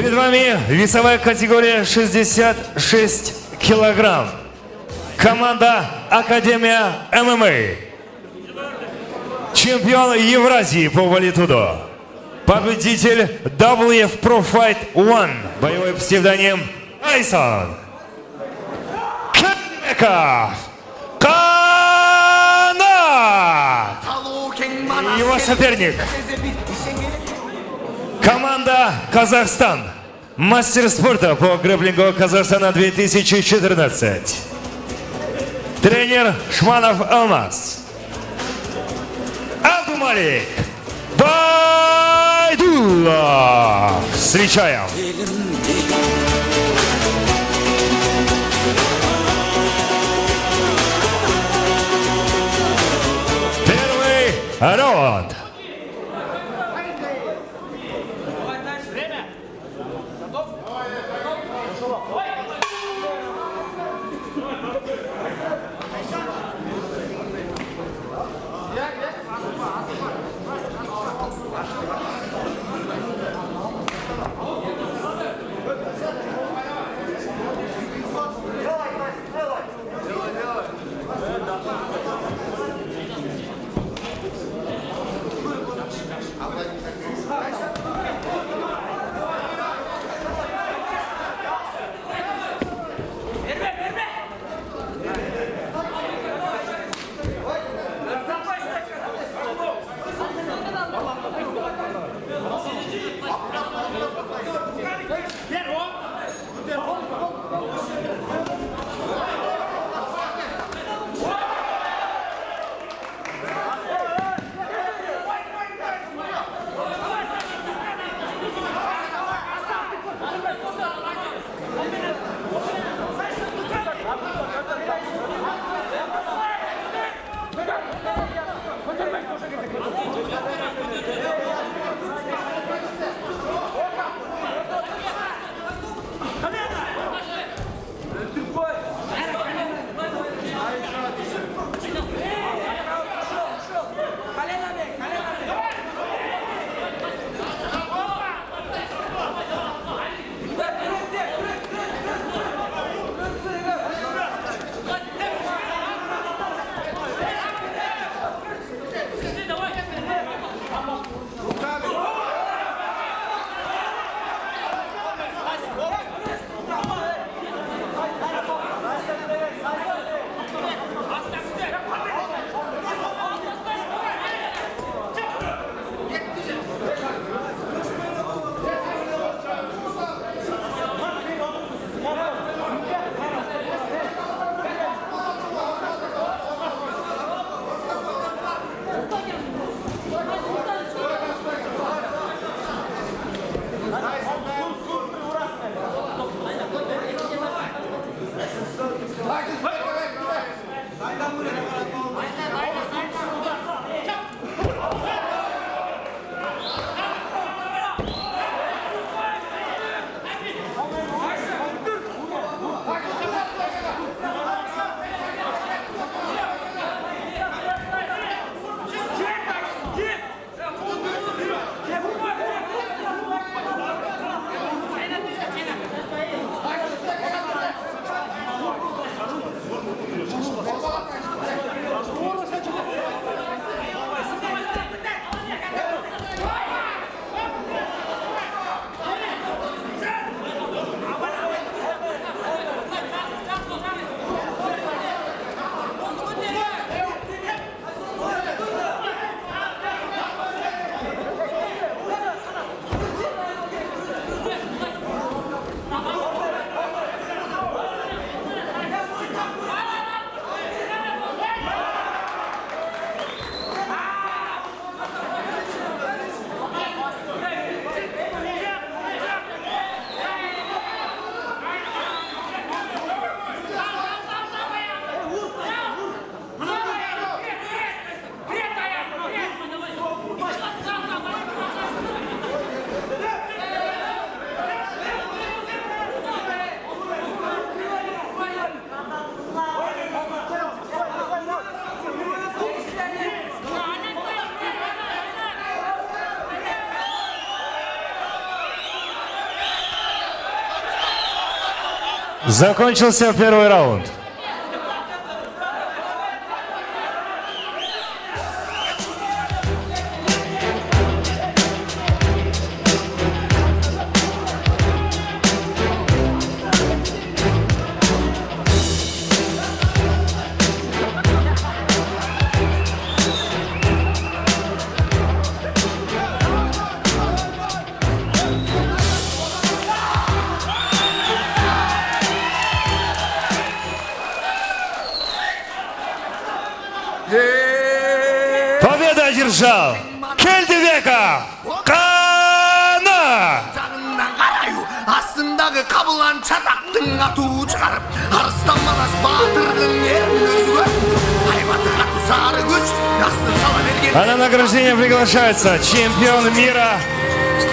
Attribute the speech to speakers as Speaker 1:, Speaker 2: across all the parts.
Speaker 1: Перед вами весовая категория 66 килограмм. Команда Академия ММА. Чемпион Евразии по валитуду. Победитель WF Pro Fight One. Боевой псевдоним Тайсон. Кемеков. Канат. Его соперник. Команда Казахстан. Мастер спорта по грэпплингу Казахстана 2014. Тренер Шманов Алмаз. Абдумалик Байдуллах. Встречаем. Первый раунд. Закончился первый раунд. Победа одержал Келдибеков Кана!
Speaker 2: 장난 가라유 아쓴다 그 가불한 차닥등 아두 çıkarıp Arıstanmadas batırdın yerin özüge Hayvatı katı sarı güç Yastın sala vergen
Speaker 1: А на награждение приглашается чемпион мира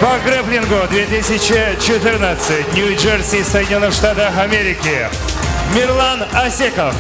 Speaker 1: по грэпплингу 2014 Нью-Джерси, Соединенных Штатах Америки Мирлан Асеков.